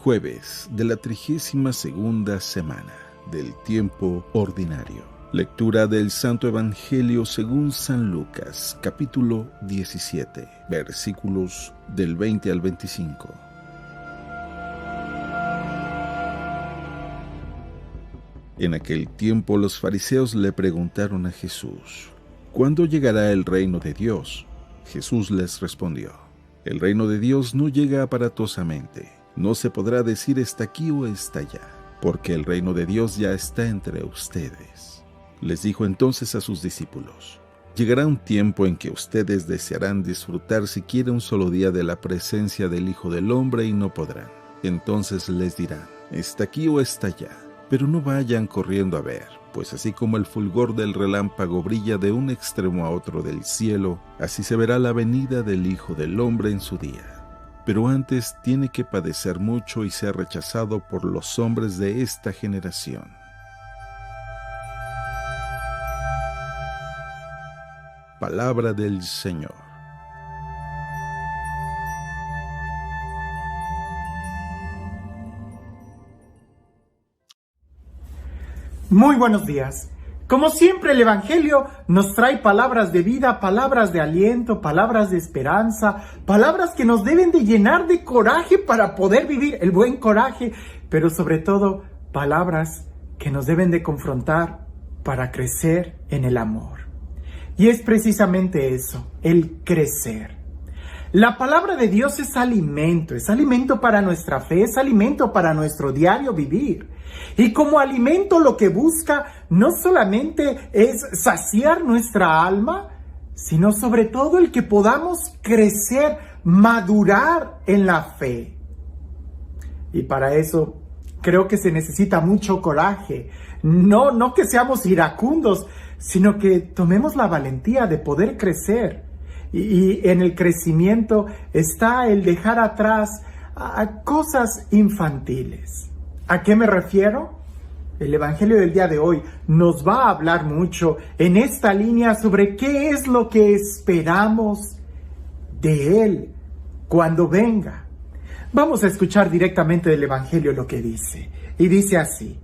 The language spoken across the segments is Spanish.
Jueves de la 32ª semana del tiempo ordinario. Lectura del Santo Evangelio según San Lucas, capítulo 17, versículos del 20 al 25. En aquel tiempo los fariseos le preguntaron a Jesús: ¿cuándo llegará el reino de Dios? Jesús les respondió: el reino de Dios no llega aparatosamente. No se podrá decir está aquí o está allá, porque el reino de Dios ya está entre ustedes. Les dijo entonces a sus discípulos: llegará un tiempo en que ustedes desearán disfrutar siquiera un solo día de la presencia del Hijo del Hombre y no podrán. Entonces les dirán: está aquí o está allá. Pero no vayan corriendo a ver, pues así como el fulgor del relámpago brilla de un extremo a otro del cielo, así se verá la venida del Hijo del Hombre en su día. Pero antes tiene que padecer mucho y ser rechazado por los hombres de esta generación. Palabra del Señor. Muy buenos días. Como siempre, el Evangelio nos trae palabras de vida, palabras de aliento, palabras de esperanza, palabras que nos deben de llenar de coraje para poder vivir el buen coraje, pero sobre todo, palabras que nos deben de confrontar para crecer en el amor. Y es precisamente eso, el crecer. La palabra de Dios es alimento para nuestra fe, es alimento para nuestro diario vivir. Y como alimento lo que busca no solamente es saciar nuestra alma, sino sobre todo el que podamos crecer, madurar en la fe. Y para eso creo que se necesita mucho coraje. No que seamos iracundos, sino que tomemos la valentía de poder crecer. Y en el crecimiento está el dejar atrás a cosas infantiles. ¿A qué me refiero? El Evangelio del día de hoy nos va a hablar mucho en esta línea sobre qué es lo que esperamos de Él cuando venga. Vamos a escuchar directamente del Evangelio lo que dice. Y dice así: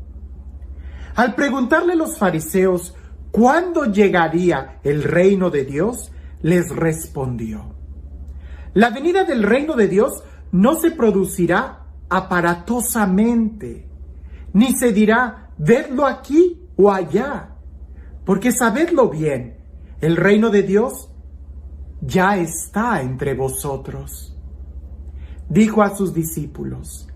al preguntarle los fariseos ¿cuándo llegaría el reino de Dios?, les respondió: la venida del reino de Dios no se producirá aparatosamente, ni se dirá vedlo aquí o allá, porque sabedlo bien, el reino de Dios ya está entre vosotros. Dijo a sus discípulos: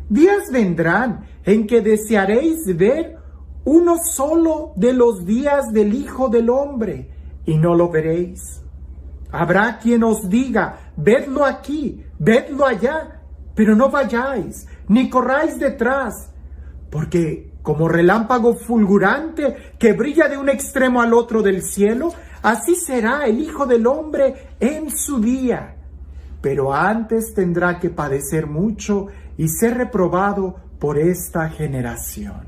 días vendrán en que desearéis ver uno solo de los días del Hijo del Hombre, y no lo veréis. Habrá quien os diga: vedlo aquí, vedlo allá, pero no vayáis, ni corráis detrás, porque como relámpago fulgurante que brilla de un extremo al otro del cielo, así será el Hijo del Hombre en su día. Pero antes tendrá que padecer mucho y ser reprobado por esta generación.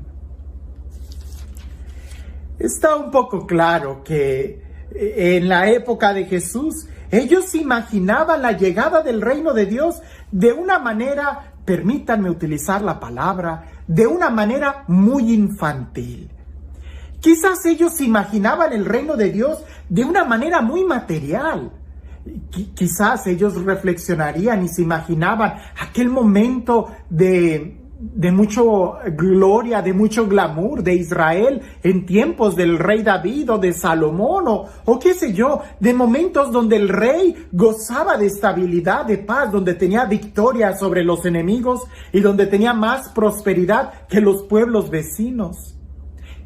Está un poco claro que en la época de Jesús, ellos imaginaban la llegada del reino de Dios de una manera, permítanme utilizar la palabra, de una manera muy infantil. Quizás ellos imaginaban el reino de Dios de una manera muy material. Quizás ellos reflexionarían y se imaginaban aquel momento de mucho gloria, de mucho glamour de Israel en tiempos del rey David o de Salomón o qué sé yo, de momentos donde el rey gozaba de estabilidad, de paz, donde tenía victoria sobre los enemigos y donde tenía más prosperidad que los pueblos vecinos.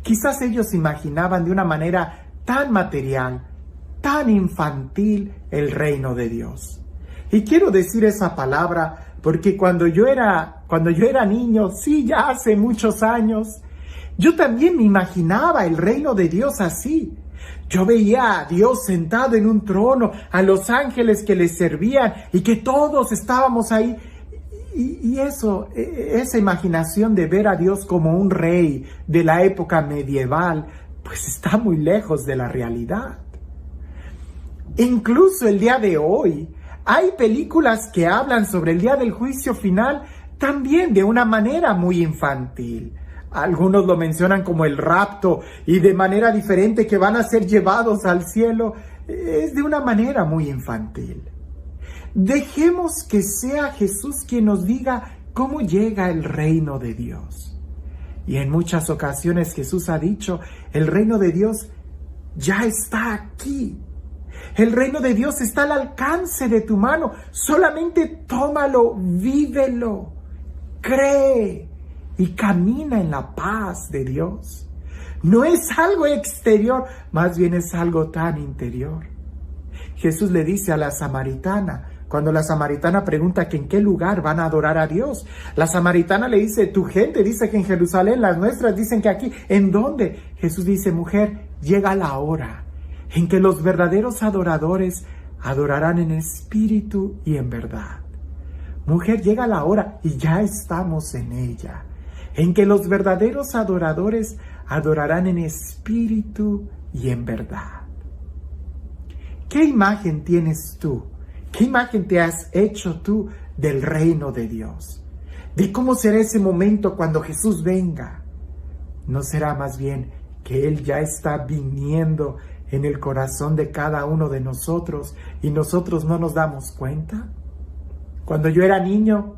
Quizás ellos imaginaban de una manera tan material, tan infantil el reino de Dios. Y quiero decir esa palabra porque cuando yo era niño, sí, ya hace muchos años, yo también me imaginaba el reino de Dios así. Yo veía a Dios sentado en un trono, a los ángeles que le servían y que todos estábamos ahí. Y esa imaginación de ver a Dios como un rey de la época medieval, pues está muy lejos de la realidad. Incluso el día de hoy, hay películas que hablan sobre el día del juicio final también de una manera muy infantil. Algunos lo mencionan como el rapto y de manera diferente que van a ser llevados al cielo. Es de una manera muy infantil. Dejemos que sea Jesús quien nos diga cómo llega el reino de Dios. Y en muchas ocasiones Jesús ha dicho, el reino de Dios ya está aquí. El reino de Dios está al alcance de tu mano. Solamente tómalo, vívelo, cree y camina en la paz de Dios. No es algo exterior, más bien es algo tan interior. Jesús le dice a la samaritana, cuando la samaritana pregunta que en qué lugar van a adorar a Dios, la samaritana le dice, tu gente dice que en Jerusalén, las nuestras dicen que aquí. ¿En dónde? Jesús dice, mujer, llega la hora en que los verdaderos adoradores adorarán en espíritu y en verdad. Mujer, llega la hora, y ya estamos en ella, en que los verdaderos adoradores adorarán en espíritu y en verdad. ¿Qué imagen tienes tú? ¿Qué imagen te has hecho tú del reino de Dios? ¿De cómo será ese momento cuando Jesús venga? ¿No será más bien que Él ya está viniendo en el corazón de cada uno de nosotros y nosotros no nos damos cuenta? Cuando yo era niño,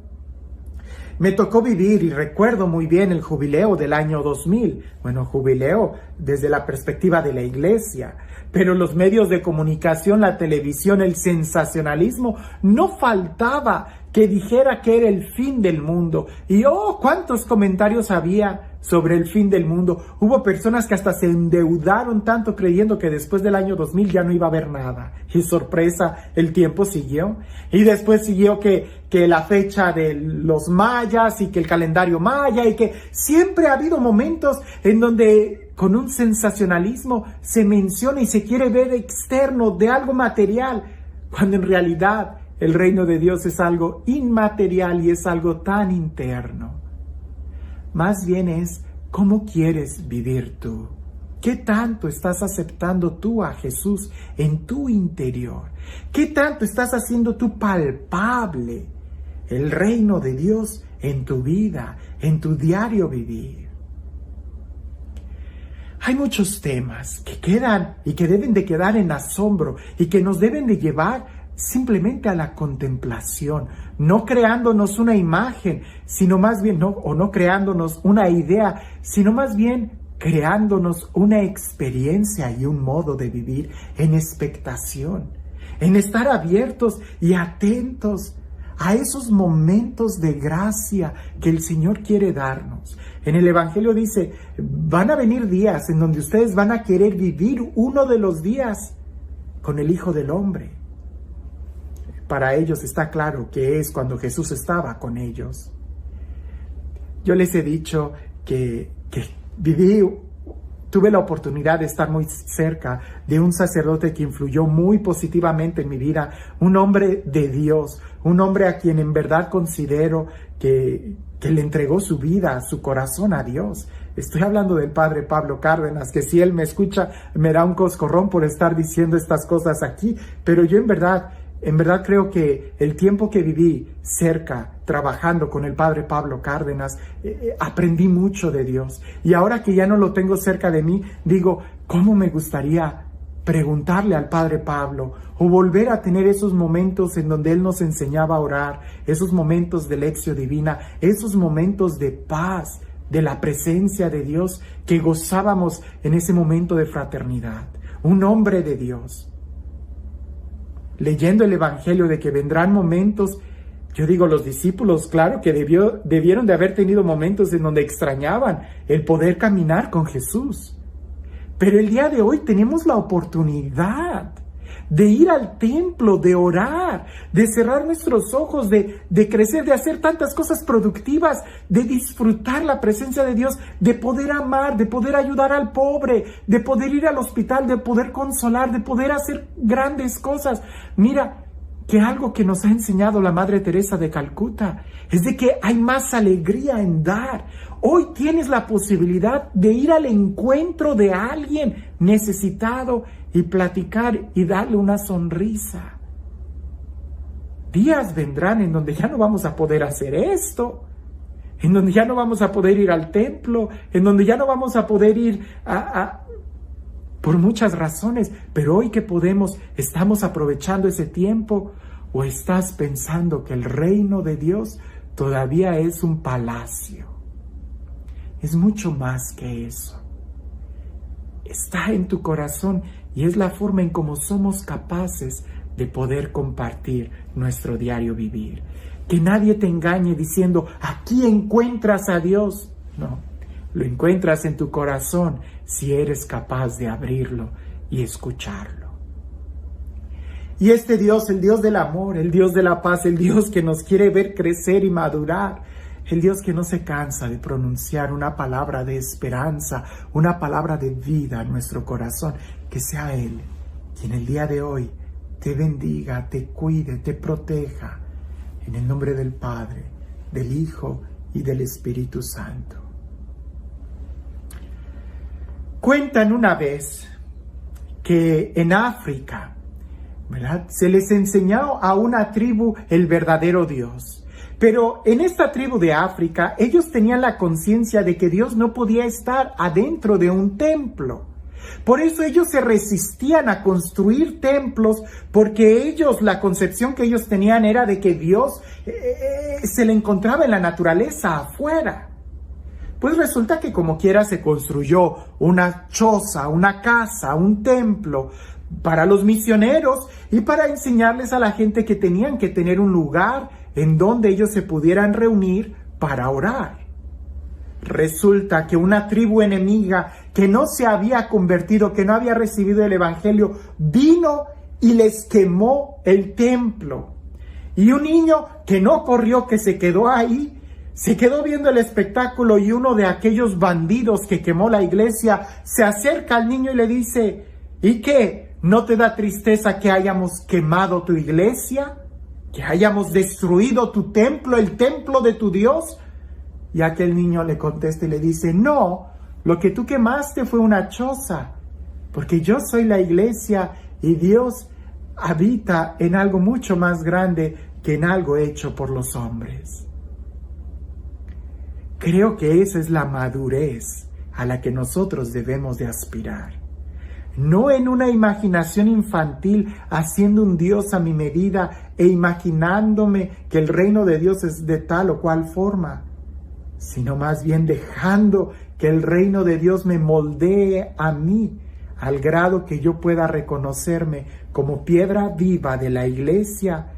me tocó vivir y recuerdo muy bien el jubileo del año 2000. Bueno, jubileo desde la perspectiva de la iglesia, pero los medios de comunicación, la televisión, el sensacionalismo, no faltaba que dijera que era el fin del mundo. Y cuántos comentarios había sobre el fin del mundo. Hubo personas que hasta se endeudaron tanto creyendo que después del año 2000 ya no iba a haber nada. Y sorpresa, el tiempo siguió. Y después siguió que la fecha de los mayas y que el calendario maya y que siempre ha habido momentos en donde con un sensacionalismo se menciona y se quiere ver externo de algo material, cuando en realidad el reino de Dios es algo inmaterial y es algo tan interno. Más bien es cómo quieres vivir tú. ¿Qué tanto estás aceptando tú a Jesús en tu interior? ¿Qué tanto estás haciendo tú palpable el reino de Dios en tu vida, en tu diario vivir? Hay muchos temas que quedan y que deben de quedar en asombro y que nos deben de llevar simplemente a la contemplación, no creándonos una imagen, sino más bien, no creándonos una idea, sino más bien creándonos una experiencia y un modo de vivir en expectación, en estar abiertos y atentos a esos momentos de gracia que el Señor quiere darnos. En el Evangelio dice, van a venir días en donde ustedes van a querer vivir uno de los días con el Hijo del Hombre. Para ellos está claro que es cuando Jesús estaba con ellos. Yo les he dicho que tuve la oportunidad de estar muy cerca de un sacerdote que influyó muy positivamente en mi vida, un hombre de Dios, un hombre a quien en verdad considero que le entregó su vida, su corazón a Dios. Estoy hablando del padre Pablo Cárdenas, que si él me escucha me da un coscorrón por estar diciendo estas cosas aquí, pero yo en verdad creo que el tiempo que viví cerca, trabajando con el padre Pablo Cárdenas, aprendí mucho de Dios. Y ahora que ya no lo tengo cerca de mí, digo, ¿cómo me gustaría preguntarle al padre Pablo o volver a tener esos momentos en donde él nos enseñaba a orar, esos momentos de lección divina, esos momentos de paz, de la presencia de Dios que gozábamos en ese momento de fraternidad? Un hombre de Dios, leyendo el Evangelio de que vendrán momentos, yo digo, los discípulos, claro que debieron de haber tenido momentos en donde extrañaban el poder caminar con Jesús. Pero el día de hoy tenemos la oportunidad de ir al templo, de orar, de cerrar nuestros ojos, de crecer, de hacer tantas cosas productivas, de disfrutar la presencia de Dios, de poder amar, de poder ayudar al pobre, de poder ir al hospital, de poder consolar, de poder hacer grandes cosas. Mira, que algo que nos ha enseñado la Madre Teresa de Calcuta es de que hay más alegría en dar. Hoy tienes la posibilidad de ir al encuentro de alguien necesitado y platicar y darle una sonrisa. Días vendrán en donde ya no vamos a poder hacer esto. en donde ya no vamos a poder ir al templo, en donde ya no vamos a poder ir por muchas razones, pero hoy que podemos, ¿estamos aprovechando ese tiempo? ¿O estás pensando que el reino de Dios todavía es un palacio? Es mucho más que eso. Está en tu corazón y es la forma en cómo somos capaces de poder compartir nuestro diario vivir. Que nadie te engañe diciendo, aquí encuentras a Dios. No, lo encuentras en tu corazón si eres capaz de abrirlo y escucharlo. Y este Dios, el Dios del amor, el Dios de la paz, el Dios que nos quiere ver crecer y madurar, el Dios que no se cansa de pronunciar una palabra de esperanza, una palabra de vida en nuestro corazón, que sea Él quien el día de hoy te bendiga, te cuide, te proteja, en el nombre del Padre, del Hijo y del Espíritu Santo. Cuentan una vez que en África, ¿verdad?, se les enseñó a una tribu el verdadero Dios. Pero en esta tribu de África, ellos tenían la conciencia de que Dios no podía estar adentro de un templo. Por eso ellos se resistían a construir templos, porque la concepción que ellos tenían era de que Dios se le encontraba en la naturaleza afuera. Pues resulta que como quiera se construyó una choza, una casa, un templo para los misioneros y para enseñarles a la gente que tenían que tener un lugar en donde ellos se pudieran reunir para orar. Resulta que una tribu enemiga que no se había convertido, que no había recibido el evangelio, vino y les quemó el templo. Y un niño que no corrió, que se quedó ahí, se quedó viendo el espectáculo, y uno de aquellos bandidos que quemó la iglesia se acerca al niño y le dice, ¿y qué? ¿No te da tristeza que hayamos quemado tu iglesia? ¿Que hayamos destruido tu templo, el templo de tu Dios? Y aquel niño le contesta y le dice, no, lo que tú quemaste fue una choza, porque yo soy la iglesia y Dios habita en algo mucho más grande que en algo hecho por los hombres. Creo que esa es la madurez a la que nosotros debemos de aspirar. No en una imaginación infantil, haciendo un Dios a mi medida e imaginándome que el reino de Dios es de tal o cual forma, sino más bien dejando que el reino de Dios me moldee a mí, al grado que yo pueda reconocerme como piedra viva de la iglesia,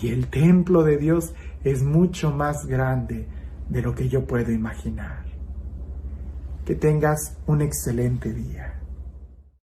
y el templo de Dios es mucho más grande de lo que yo puedo imaginar. Que tengas un excelente día.